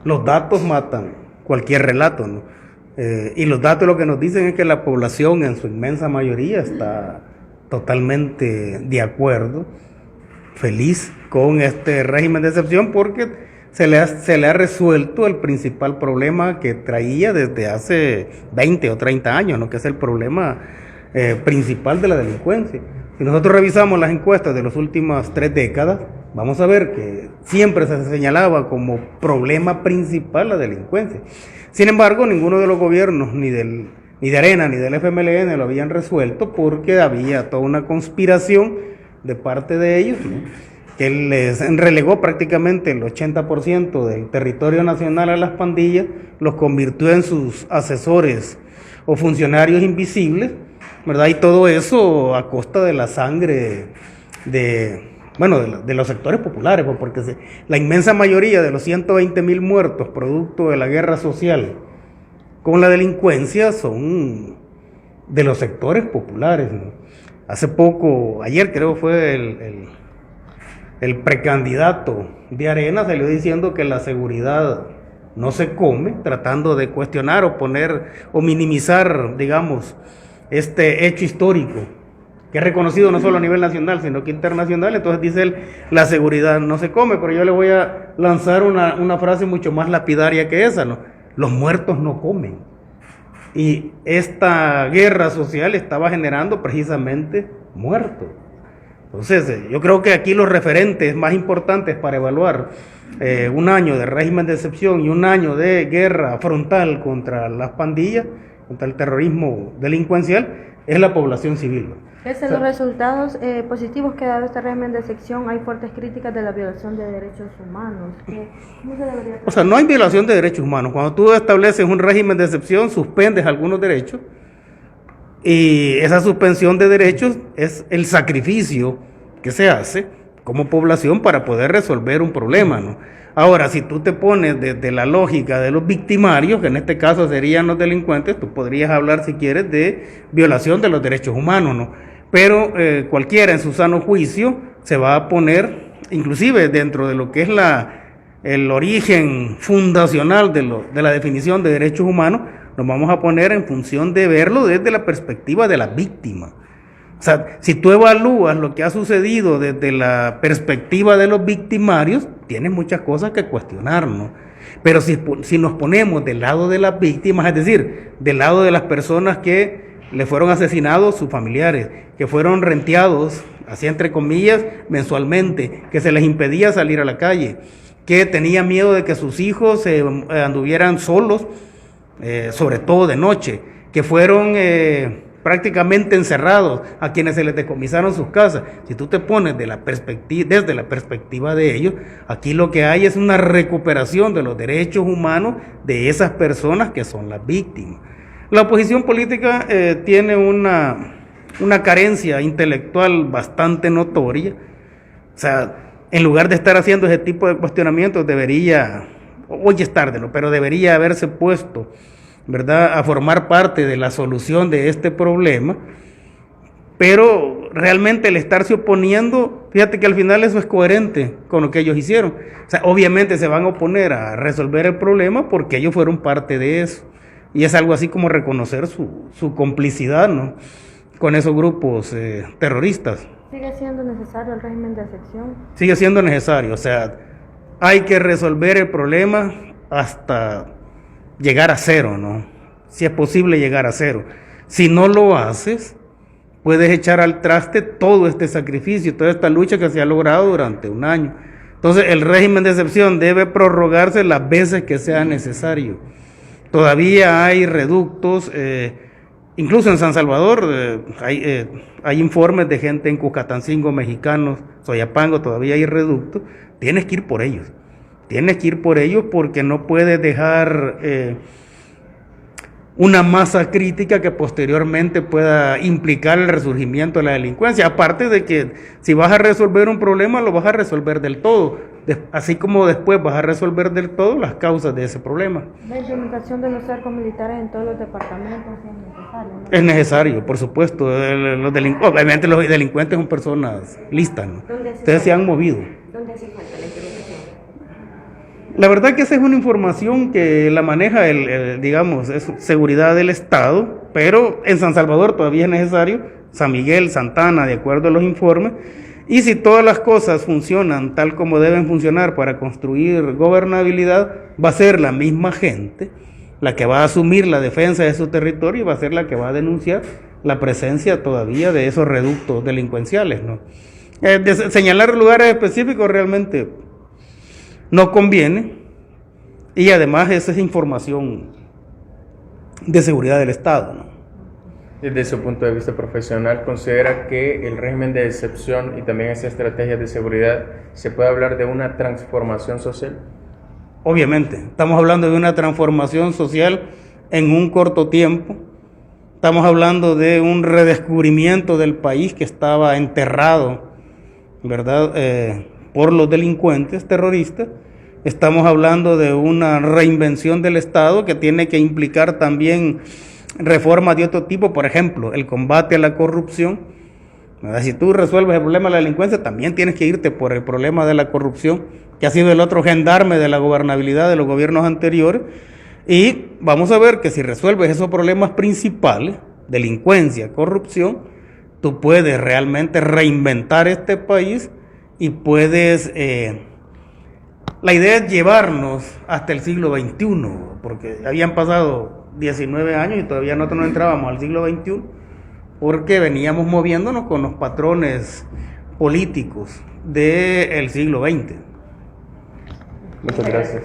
los datos matan cualquier relato, ¿no? Y los datos lo que nos dicen es que la población en su inmensa mayoría está totalmente de acuerdo, feliz con este régimen de excepción porque se le ha resuelto el principal problema que traía desde hace 20 o 30 años, ¿no? Que es el problema principal de la delincuencia. Si nosotros revisamos las encuestas de las últimas 3 décadas, vamos a ver que siempre se señalaba como problema principal la delincuencia. Sin embargo, ninguno de los gobiernos, ni de Arena ni del FMLN lo habían resuelto porque había toda una conspiración de parte de ellos, ¿no? Que les relegó prácticamente el 80% del territorio nacional a las pandillas, los convirtió en sus asesores o funcionarios invisibles, ¿verdad? Y todo eso a costa de la sangre de los sectores populares, porque la inmensa mayoría de los 120,000 muertos producto de la guerra social con la delincuencia son de los sectores populares, ¿no? Hace poco, ayer creo fue el precandidato de Arena salió diciendo que la seguridad no se come, tratando de cuestionar o poner o minimizar, digamos, este hecho histórico que es reconocido no solo a nivel nacional, sino que internacional. Entonces dice él, la seguridad no se come, pero yo le voy a lanzar una frase mucho más lapidaria que esa, ¿no? Los muertos no comen. Y esta guerra social estaba generando precisamente muertos. Entonces, yo creo que aquí los referentes más importantes para evaluar un año de régimen de excepción y un año de guerra frontal contra las pandillas, contra el terrorismo delincuencial, es la población civil, ¿no? Pese a los resultados positivos que ha dado este régimen de excepción, hay fuertes críticas de la violación de derechos humanos. ¿Cómo se debería hacer? O sea, no hay violación de derechos humanos. Cuando tú estableces un régimen de excepción, suspendes algunos derechos, y esa suspensión de derechos es el sacrificio que se hace como población para poder resolver un problema, ¿no? Ahora, si tú te pones desde la lógica de los victimarios, que en este caso serían los delincuentes, tú podrías hablar, si quieres, de violación de los derechos humanos, ¿no? Pero cualquiera en su sano juicio se va a poner, inclusive dentro de lo que es el origen fundacional de la definición de derechos humanos, nos vamos a poner en función de verlo desde la perspectiva de la víctima. O sea, si tú evalúas lo que ha sucedido desde la perspectiva de los victimarios, tienes muchas cosas que cuestionar, ¿no? Pero si nos ponemos del lado de las víctimas, es decir, del lado de las personas que le fueron asesinados sus familiares, que fueron renteados, así entre comillas, mensualmente, que se les impedía salir a la calle, que tenían miedo de que sus hijos anduvieran solos, sobre todo de noche, que fueron prácticamente encerrados, a quienes se les decomisaron sus casas. Si tú te pones desde la perspectiva de ellos, aquí lo que hay es una recuperación de los derechos humanos de esas personas que son las víctimas. La oposición política tiene una carencia intelectual bastante notoria. O sea, en lugar de estar haciendo ese tipo de cuestionamientos, hoy es tarde, ¿no? Pero debería haberse puesto, ¿verdad?, a formar parte de la solución de este problema. Pero realmente el estarse oponiendo, fíjate que al final eso es coherente con lo que ellos hicieron. O sea, obviamente se van a oponer a resolver el problema porque ellos fueron parte de eso. Y es algo así como reconocer su complicidad, ¿no?, con esos grupos terroristas. ¿Sigue siendo necesario el régimen de excepción? Sigue siendo necesario. O sea, hay que resolver el problema hasta llegar a cero, ¿no? Si es posible llegar a cero. Si no lo haces, puedes echar al traste todo este sacrificio, toda esta lucha que se ha logrado durante un año. Entonces, el régimen de excepción debe prorrogarse las veces que sea necesario. Todavía hay reductos, incluso en San Salvador hay informes de gente en Cuscatancingo, mexicanos, Soyapango, todavía hay reductos. Tienes que ir por ellos. Tienes que ir por ellos porque no puedes dejar una masa crítica que posteriormente pueda implicar el resurgimiento de la delincuencia. Aparte de que si vas a resolver un problema, lo vas a resolver del todo, así como después vas a resolver del todo las causas de ese problema. La implementación de los cercos militares en todos los departamentos es necesario, ¿no? Es necesario, por supuesto. Obviamente los delincuentes son personas listas, ¿no? Ustedes se han movido. ¿Dónde hace falta la implementación? La verdad que esa es una información que la maneja digamos, es seguridad del Estado, pero en San Salvador todavía es necesario, San Miguel, Santana, de acuerdo a los informes, y si todas las cosas funcionan tal como deben funcionar para construir gobernabilidad, va a ser la misma gente la que va a asumir la defensa de su territorio y va a ser la que va a denunciar la presencia todavía de esos reductos delincuenciales, ¿no? Señalar lugares específicos realmente no conviene, y además esa es información de seguridad del Estado, ¿no? Desde su punto de vista profesional, ¿considera que el régimen de excepción y también esa estrategia de seguridad se puede hablar de una transformación social? Obviamente, estamos hablando de una transformación social en un corto tiempo, estamos hablando de un redescubrimiento del país que estaba enterrado, ¿verdad?, por los delincuentes terroristas. Estamos hablando de una reinvención del Estado que tiene que implicar también reformas de otro tipo, por ejemplo, el combate a la corrupción. Si tú resuelves el problema de la delincuencia, también tienes que irte por el problema de la corrupción, que ha sido el otro gendarme de la gobernabilidad de los gobiernos anteriores, y vamos a ver que si resuelves esos problemas principales, delincuencia, corrupción, tú puedes realmente reinventar este país y puedes... la idea es llevarnos hasta el siglo XXI, porque habían pasado 19 años y todavía nosotros no entrábamos al siglo XXI, porque veníamos moviéndonos con los patrones políticos del siglo XX. Muchas gracias.